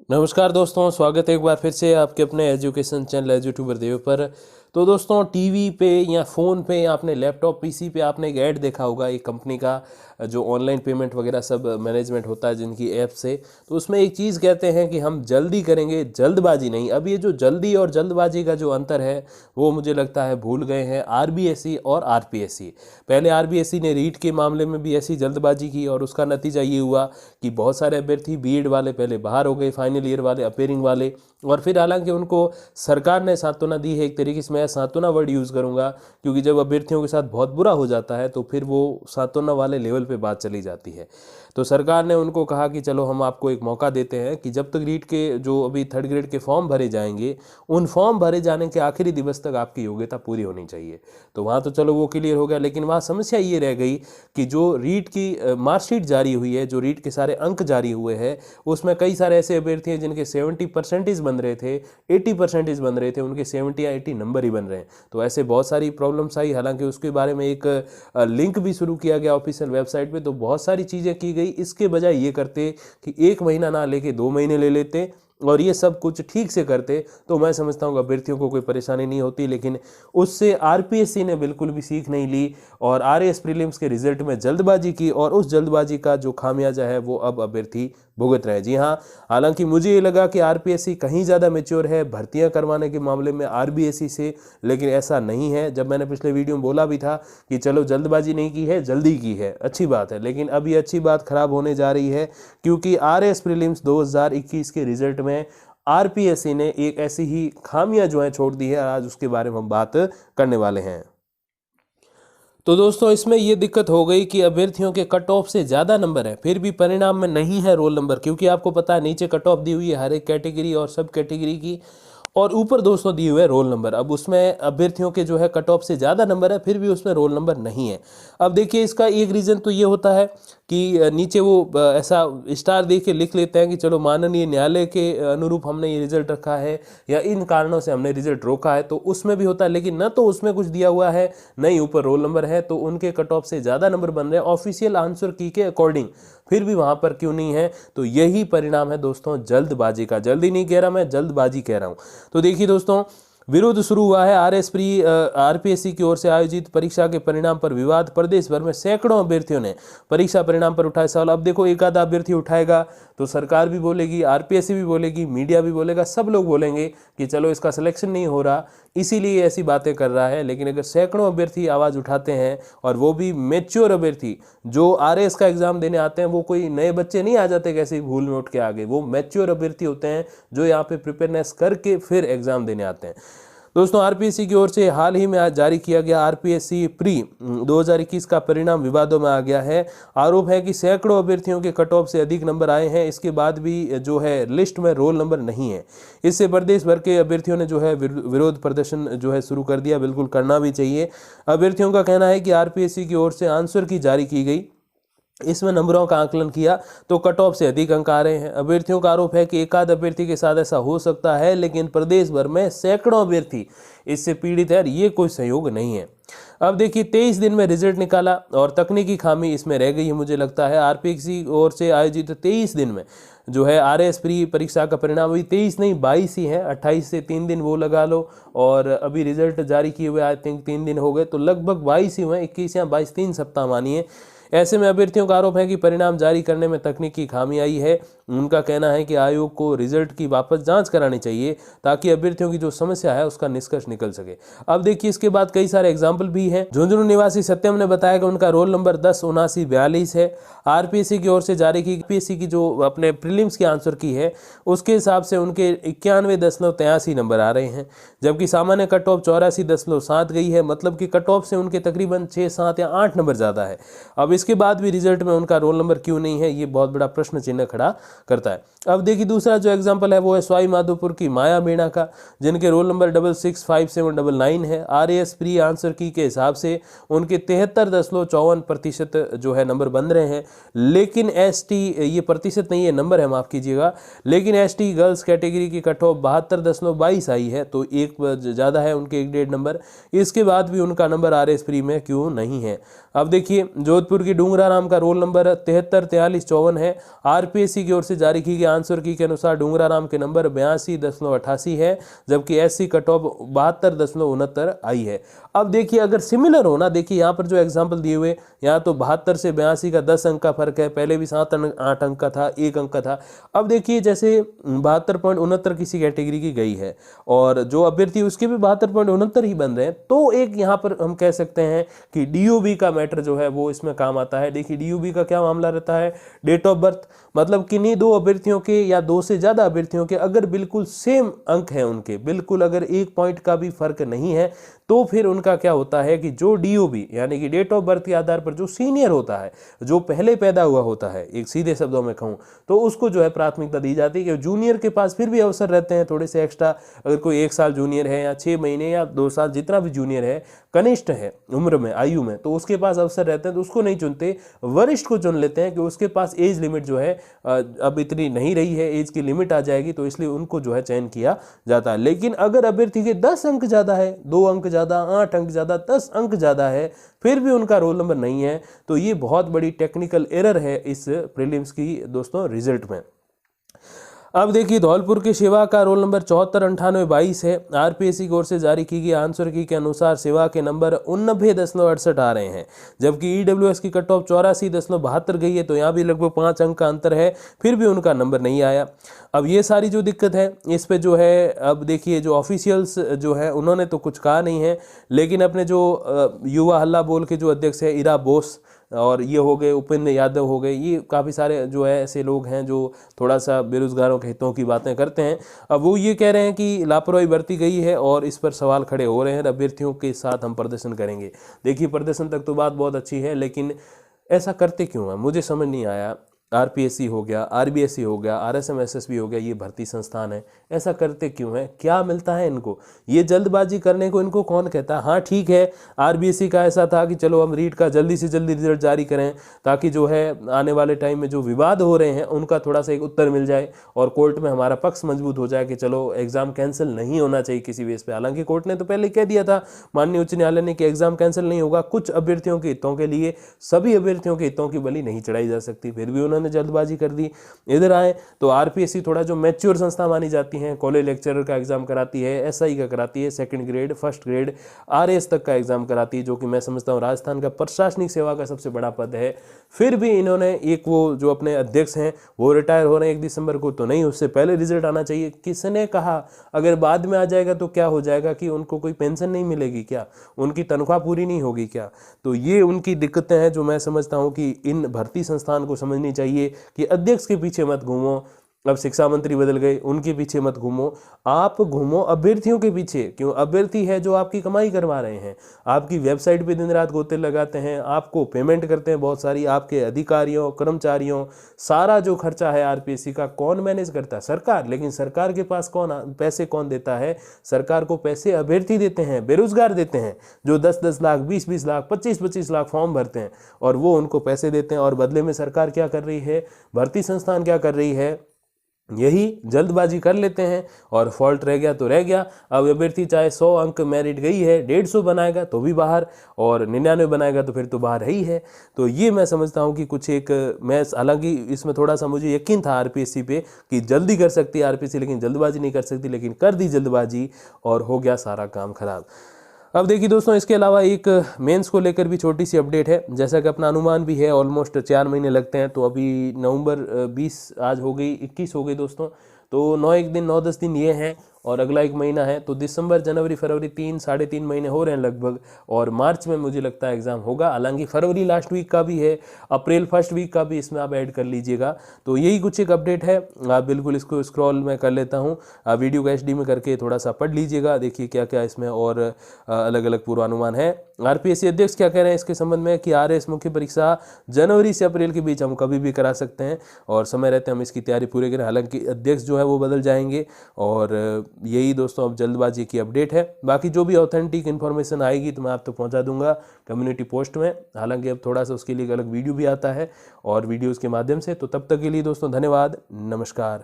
नमस्कार दोस्तों, स्वागत है एक बार फिर से आपके अपने एजुकेशन चैनल एजुट्यूबर देव पर। तो दोस्तों, टीवी पे या फ़ोन पे या अपने लैपटॉप पीसी पे आपने एक ऐड देखा होगा एक कंपनी का, जो ऑनलाइन पेमेंट वगैरह सब मैनेजमेंट होता है जिनकी ऐप से। तो उसमें एक चीज़ कहते हैं कि हम जल्दी करेंगे, जल्दबाजी नहीं। अब ये जो जल्दी और जल्दबाजी का जो अंतर है वो मुझे लगता है भूल गए हैं आरबीएसई और आरपीएससी। पहले आरबीएसई ने रीट के मामले में भी ऐसी जल्दबाजी की और उसका नतीजा ये हुआ कि बहुत सारे अभ्यर्थी बीएड वाले पहले बाहर हो गए, फाइनल ईयर वाले, अपेयरिंग वाले। और फिर हालांकि उनको सरकार ने सांत्वना दी है, एक तरीके से मैं सांत्वना वर्ड यूज़ करूंगा, क्योंकि जब अभ्यर्थियों के साथ बहुत बुरा हो जाता है तो फिर वो सांत्वना वाले लेवल पे बात चली जाती है। तो सरकार ने उनको कहा कि चलो हम आपको एक मौका देते हैं कि जब तक रीट के जो अभी थर्ड ग्रेड के फॉर्म भरे जाएंगे, उन फॉर्म भरे जाने के आखिरी दिवस तक आपकी योग्यता पूरी होनी चाहिए। तो वहाँ तो चलो वो क्लियर हो गया, लेकिन वहाँ समस्या ये रह गई कि जो रीट की मार्कशीट जारी हुई है, जो रीट के सारे अंक जारी हुए हैं, उसमें कई सारे ऐसे अभ्यर्थी हैं जिनके 70% बन रहे थे, 80% बन रहे थे, उनके 70 या 80 नंबर ही बन रहे हैं। तो ऐसे बहुत सारी प्रॉब्लम्स आई। हालांकि उसके बारे में एक लिंक भी शुरू किया गया ऑफिशियल वेबसाइट पे, तो बहुत सारी चीज़ें की गई। इसके बजाय ये करते कि 1 महीना ना लेके 2 महीने ले लेते और ये सब कुछ ठीक से करते, तो मैं समझता हूँ अभ्यर्थियों को कोई परेशानी नहीं होती। लेकिन उससे आरपीएससी ने बिल्कुल भी सीख नहीं ली और आरएएस प्रीलिम्स के रिजल्ट में जल्दबाजी की, और उस जल्दबाजी का जो खामियाजा है वो अब अभ्यर्थी भुगत रहे हैं। जी हाँ, हालांकि मुझे ये लगा कि आरपीएससी कहीं ज़्यादा मैच्योर है भर्तियां करवाने के मामले में आरबीएससी से, लेकिन ऐसा नहीं है। जब मैंने पिछले वीडियो में बोला भी था कि चलो जल्दबाजी नहीं की है, जल्दी की है, अच्छी बात है, लेकिन अब ये अच्छी बात खराब होने जा रही है, क्योंकि आरएएस प्रीलिम्स 2021 के रिजल्ट में आरपीएससी ने एक ऐसी ही खामियां जो है छोड़ दी है। आज उसके बारे में हम बात करने वाले हैं। तो दोस्तों, इसमें ये दिक्कत हो गई कि अभ्यर्थियों के कट ऑफ से ज़्यादा नंबर है, फिर भी परिणाम में नहीं है रोल नंबर, क्योंकि आपको पता है नीचे कट ऑफ दी हुई है हर एक कैटेगरी और सब कैटेगरी की, और ऊपर दोस्तों दिए हुए है रोल नंबर। अब उसमें अभ्यर्थियों के जो है कट ऑफ से ज़्यादा नंबर है, फिर भी उसमें रोल नंबर नहीं है। अब देखिए, इसका एक रीज़न तो ये होता है कि नीचे वो ऐसा स्टार दे के लिख लेते हैं कि चलो माननीय न्यायालय के अनुरूप हमने ये रिजल्ट रखा है या इन कारणों से हमने रिजल्ट रोका है, तो उसमें भी होता है। लेकिन न तो उसमें कुछ दिया हुआ है, न ही ऊपर रोल नंबर है, तो उनके कट ऑफ से ज़्यादा नंबर बन रहे हैं ऑफिशियल आंसर की के अकॉर्डिंग, फिर भी वहाँ पर क्यों नहीं है। तो यही परिणाम है दोस्तों जल्दबाजी का। जल्दी नहीं कह रहा मैं, जल्दबाजी कह रहा हूँ। तो देखिए दोस्तों, विरोध शुरू हुआ है। आरपीएससी की ओर से आयोजित परीक्षा के परिणाम पर विवाद। प्रदेश भर में सैकड़ों अभ्यर्थियों ने परीक्षा परिणाम पर उठाए सवाल। अब देखो, एक आधा अभ्यर्थी उठाएगा तो सरकार भी बोलेगी, आरपीएससी भी बोलेगी, मीडिया भी बोलेगा, सब लोग बोलेंगे कि चलो इसका सिलेक्शन नहीं हो रहा, इसीलिए ऐसी बातें कर रहा है। लेकिन अगर सैकड़ों अभ्यर्थी आवाज़ उठाते हैं, और वो भी मेच्योर अभ्यर्थी जो आरएएस का एग्जाम देने आते हैं, वो कोई नए बच्चे नहीं आ जाते कैसे भूल में उठ के आगे, वो मेच्योर अभ्यर्थी होते हैं जो यहाँ पे प्रिपेयरनेस करके फिर एग्जाम देने आते हैं। दोस्तों, आरपीएससी की ओर से हाल ही में आज जारी किया गया आरपीएससी प्री 2021 का परिणाम विवादों में आ गया है। आरोप है कि सैकड़ों अभ्यर्थियों के कट ऑफ से अधिक नंबर आए हैं, इसके बाद भी जो है लिस्ट में रोल नंबर नहीं है। इससे प्रदेश भर के अभ्यर्थियों ने जो है विरोध प्रदर्शन जो है शुरू कर दिया। बिल्कुल करना भी चाहिए। अभ्यर्थियों का कहना है कि आरपीएससी की ओर से आंसर की जारी की गई, इसमें नंबरों का आकलन किया तो कट ऑफ से अधिक अंक आ रहे हैं। अभ्यर्थियों का आरोप है कि एकाध अभ्यर्थी के साथ ऐसा हो सकता है, लेकिन प्रदेश भर में सैकड़ों अभ्यर्थी इससे पीड़ित है, ये कोई संयोग नहीं है। अब देखिए, 23 दिन में रिजल्ट निकाला और तकनीकी खामी इसमें रह गई है। मुझे लगता है आरपीएससी ओर से आयोजित 23 दिन में जो है आरएएस प्री परीक्षा का परिणाम, अभी 23 नहीं 22 ही है, 28 से 3 दिन वो लगा लो, और अभी रिजल्ट जारी किए हुए आई थिंक 3 दिन हो गए, तो लगभग 22 ही हुए, 21 या 22, 3 सप्ताह मानिए। ऐसे में अभ्यर्थियों का आरोप है कि परिणाम जारी करने में तकनीकी खामी आई है। उनका कहना है कि आयोग को रिजल्ट की वापस जांच करानी चाहिए, ताकि अभ्यर्थियों की जो समस्या है उसका निष्कर्ष निकल सके। अब देखिए, इसके बाद कई सारे एग्जाम्पल भी हैं। झुंझुनू निवासी सत्यम ने बताया कि उनका रोल नंबर 107942 है। आरपीएससी की ओर से जारी की पीएससी की जो अपने प्रीलिम्स की आंसर की है, उसके हिसाब से उनके 91.83 नंबर आ रहे हैं, जबकि सामान्य कट ऑफ 84.7 गई है। मतलब कि कट ऑफ से उनके तकरीबन 6, 7 या 8 नंबर ज़्यादा है। अब इसके बाद भी रिजल्ट में उनका रोल नंबर क्यों नहीं है, ये बहुत बड़ा प्रश्न चिन्ह खड़ा करता है। अब देखिए, दूसरा जो एग्जांपल है वो है सवाई माधोपुर की माया मीणा का, जिनके रोल नंबर 665799 है। आरएएस प्री आंसर की के हिसाब से उनके 73.54% जो है नंबर बन रहे हैं। लेकिन एसटी, ये प्रतिशत नहीं है, नंबर है, माफ कीजिएगा, लेकिन एसटी गर्ल्स कैटेगरी की कट ऑफ 72.22 आई है, तो एक ज़्यादा है उनके 1.5 नंबर। इसके बाद भी उनका नंबर आरएएस प्री में क्यों नहीं है। अब देखिए, जोधपुर के डूंगराराम का रोल नंबर 734354 है। आरपीएससी की ओर से जारी की गई आंसर की के अनुसार डूंगराराम के नंबर 82.88 है, जबकि एससी कट ऑफ 72.69 आई है। अब देखिए अगर सिमिलर हो ना, देखिए यहाँ पर जो एग्जाम्पल दिए हुए, यहाँ तो 72 से 82 का 10 अंक का फर्क है, पहले भी 7-8 अंक का था, 1 अंक का था। अब देखिए जैसे 72.69 किसी कैटेगरी की गई है और जो अभ्यर्थी उसके भी 72.69 ही बन रहे हैं, तो एक यहाँ पर हम कह सकते हैं कि डीओबी का मैटर जो है वो इसमें काम आता है। देखिए डीओबी का क्या मामला रहता है, डेट ऑफ बर्थ, मतलब किन्हीं दो अभ्यर्थियों के या दो से ज्यादा अभ्यर्थियों के अगर बिल्कुल सेम अंक है उनके, बिल्कुल अगर 1 पॉइंट का भी फर्क नहीं है, तो फिर उनका क्या होता है कि जो डीओबी यानी कि डेट ऑफ बर्थ के आधार पर जो सीनियर होता है, जो पहले पैदा हुआ होता है, एक सीधे शब्दों में कहूं तो उसको जो है प्राथमिकता दी जाती है। कि जूनियर के पास फिर भी अवसर रहते हैं थोड़े से एक्स्ट्रा, अगर कोई 1 साल जूनियर है या 6 महीने या 2 साल, जितना भी जूनियर है, कनिष्ठ है उम्र में, आयु में, तो उसके पास अवसर रहते हैं, तो उसको नहीं चुनते, वरिष्ठ को चुन लेते हैं कि उसके पास एज लिमिट जो है अब इतनी नहीं रही है, एज की लिमिट आ जाएगी, तो इसलिए उनको जो है चयन किया जाता है। लेकिन अगर अभ्यर्थी के 10 अंक ज्यादा है, 2 अंक ज्यादा, 8 अंक ज्यादा, 10 अंक ज्यादा है, फिर भी उनका रोल नंबर नहीं है, तो ये बहुत बड़ी टेक्निकल एरर है इस प्रीलिम्स की दोस्तों रिजल्ट में। अब देखिए धौलपुर के शिवा का रोल नंबर 749822 है। आरपीएससी की ओर से जारी की गई आंसर की के अनुसार शिवा के नंबर 89.68 आ रहे हैं, जबकि ईडब्ल्यूएस की कट ऑफ 84.72 गई है, तो यहाँ भी लगभग 5 अंक का अंतर है, फिर भी उनका नंबर नहीं आया। अब ये सारी जो दिक्कत है इस पे जो है, अब देखिए जो ऑफिशियल्स जो है उन्होंने तो कुछ कहा नहीं है, लेकिन अपने जो युवा हल्ला बोल के जो अध्यक्ष है इरा बोस, और ये हो गए उपेंद्र यादव हो गए, ये काफ़ी सारे जो है ऐसे लोग हैं जो थोड़ा सा बेरोजगारों के हितों की बातें करते हैं। अब वो ये कह रहे हैं कि लापरवाही बरती गई है और इस पर सवाल खड़े हो रहे हैं, अभ्यर्थियों के साथ हम प्रदर्शन करेंगे। देखिए प्रदर्शन तक तो बात बहुत अच्छी है, लेकिन ऐसा करते क्यों है, मुझे समझ नहीं आया। आरपीएससी हो गया, आरबीएससी हो गया, आरएसएम एसएसबी हो गया, ये भर्ती संस्थान है, ऐसा करते क्यों है, क्या मिलता है इनको, ये जल्दबाजी करने को इनको कौन कहता है। हाँ ठीक है, आरबीएससी का ऐसा था कि चलो हम रीट का जल्दी से जल्दी रिजल्ट जारी करें, ताकि जो है आने वाले टाइम में जो विवाद हो रहे हैं उनका थोड़ा सा एक उत्तर मिल जाए और कोर्ट में हमारा पक्ष मजबूत हो जाए कि चलो एग्जाम कैंसिल नहीं होना चाहिए किसी बेस पे। हालांकि कोर्ट ने तो पहले कह दिया था, माननीय उच्च न्यायालय ने, कि एग्जाम कैंसिल नहीं होगा, कुछ अभ्यर्थियों के हितों के लिए, सभी अभ्यर्थियों के हितों की बलि नहीं चढ़ाई जा सकती, फिर भी उन्होंने जल्दबाजी कर दी। इधर आए तो आरपीएससी थोड़ा जो मैच्योर संस्था मानी जाती है, कॉलेज लेक्चरर का एग्जाम कराती है, एसआई का कराती है, second grade, first grade, RAS तक का एग्जाम कराती है, जो कि मैं समझता हूँ राजस्थान का प्रशासनिक सेवा का सबसे बड़ा पद है। फिर भी इन्होंने एक, वो जो अपने अध्यक्ष हैं वो रिटायर हो रहे हैं 1 दिसंबर को, तो नहीं, उससे पहले रिजल्ट आना चाहिए। किसने कहा अगर बाद में आ जाएगा तो क्या हो जाएगा, कि उनको कोई पेंशन नहीं मिलेगी क्या, उनकी तनख्वाह पूरी नहीं होगी क्या। तो ये उनकी दिक्कतें हैं जो मैं समझता हूँ कि इन भर्ती संस्थान को समझनी चाहिए कि अध्यक्ष के पीछे मत घूमो। अब शिक्षा मंत्री बदल गए, उनके पीछे मत घूमो, आप घूमो अभ्यर्थियों के पीछे। क्यों, अभ्यर्थी है जो आपकी कमाई करवा रहे हैं, आपकी वेबसाइट पे दिन रात गोते लगाते हैं, आपको पेमेंट करते हैं बहुत सारी, आपके अधिकारियों कर्मचारियों, सारा जो खर्चा है आरपीएससी का कौन मैनेज करता है, सरकार। लेकिन सरकार के पास पैसे कौन देता है, सरकार को पैसे अभ्यर्थी देते हैं, बेरोजगार देते हैं, जो 10-10 लाख, 20-20 लाख, 25-25 लाख फॉर्म भरते हैं, और वो उनको पैसे देते हैं। और बदले में सरकार क्या कर रही है, भर्ती संस्थान क्या कर रही है, यही जल्दबाजी कर लेते हैं, और फॉल्ट रह गया तो रह गया। अब अभ्यर्थी चाहे 100 अंक मेरिट गई है, 150 बनाएगा तो भी बाहर, और 99 बनाएगा तो फिर तो बाहर ही है। तो ये मैं समझता हूँ कि कुछ एक, मैं हालांकि इसमें थोड़ा सा मुझे यकीन था आरपीएससी पे कि जल्दी कर सकती है आरपीएससी, लेकिन जल्दबाजी नहीं कर सकती, लेकिन कर दी जल्दबाजी और हो गया सारा काम खराब। अब देखिए दोस्तों, इसके अलावा एक मेंस को लेकर भी छोटी सी अपडेट है। जैसा कि अपना अनुमान भी है, ऑलमोस्ट 4 महीने लगते हैं, तो अभी नवंबर 20 आज हो गई, 21 हो गई दोस्तों, तो 9 दिन 9-10 दिन ये हैं, और अगला 1 महीना है, तो दिसंबर जनवरी फरवरी 3-3.5 महीने हो रहे हैं लगभग, और मार्च में मुझे लगता है एग्जाम होगा। हालांकि फरवरी लास्ट वीक का भी है, अप्रैल फर्स्ट वीक का भी इसमें आप ऐड कर लीजिएगा। तो यही कुछ एक अपडेट है, आप बिल्कुल इसको स्क्रॉल में कर लेता हूँ, आप वीडियो को HD में करके थोड़ा सा पढ़ लीजिएगा, देखिए क्या क्या इसमें और अलग अलग पूर्वानुमान है। आरपीएससी अध्यक्ष क्या कह रहे हैं इसके संबंध में, कि आरएएस मुख्य परीक्षा जनवरी से अप्रैल के बीच हम कभी भी करा सकते हैं, और समय रहते हम इसकी तैयारी पूरे करें। हालांकि अध्यक्ष जो है वो बदल जाएंगे, और यही दोस्तों अब जल्दबाजी की अपडेट है। बाकी जो भी ऑथेंटिक इन्फॉर्मेशन आएगी तो मैं आप तक पहुंचा दूंगा कम्युनिटी पोस्ट में। हालांकि अब थोड़ा सा उसके लिए एक अलग वीडियो भी आता है और वीडियोज़ के माध्यम से। तो तब तक के लिए दोस्तों धन्यवाद, नमस्कार।